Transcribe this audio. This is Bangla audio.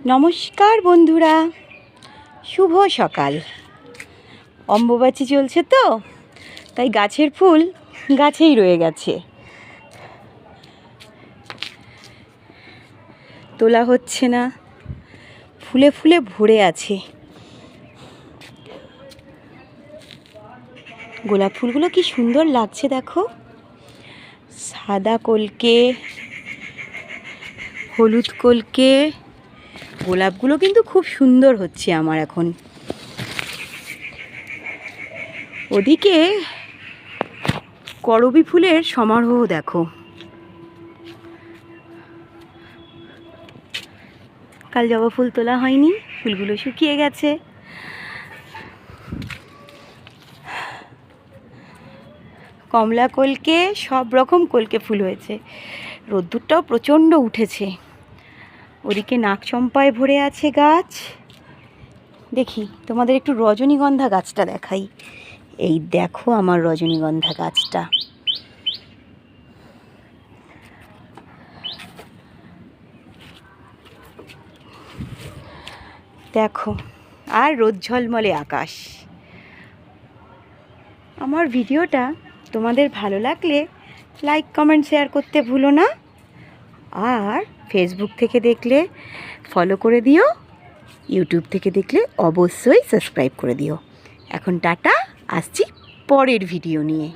নমস্কার বন্ধুরা, শুভ সকাল। অম্বুবাচী চলছে তো, তাই গাছের ফুল গাছেই রয়ে গেছে, তোলা হচ্ছে না, ফুলে ফুলে ভরে আছে। গোলাপ ফুলগুলো কি সুন্দর লাগছে দেখো, সাদা কলকে, হলুদ কলকে। গোলাপগুলো কিন্তু খুব সুন্দর হচ্ছে আমার এখন। ওদিকে করবী ফুলের সমারোহ দেখো। কাল জবা ফুল তোলা হয়নি, ফুলগুলো শুকিয়ে গেছে। কমলা কলকে, সব রকম কলকে ফুল হয়েছে। রোদ্দুরটাও প্রচণ্ড উঠেছে। ওদিকে নাকচম্পায় ভরে আছে গাছ। দেখি তোমাদের একটু রজনীগন্ধা গাছটা দেখাই। এই দেখো আমার রজনীগন্ধা গাছটা। দেখো, আর রোদ ঝলমলে আকাশ। আমার ভিডিওটা তোমাদের ভালো লাগলে লাইক কমেন্ট শেয়ার করতে ভুলো না। আর ফেসবুক থেকে দেখলে ফলো করে দিও, ইউটিউব থেকে দেখলে অবশ্যই সাবস্ক্রাইব করে দিও। এখন টাটা, আসছি পরের ভিডিও নিয়ে।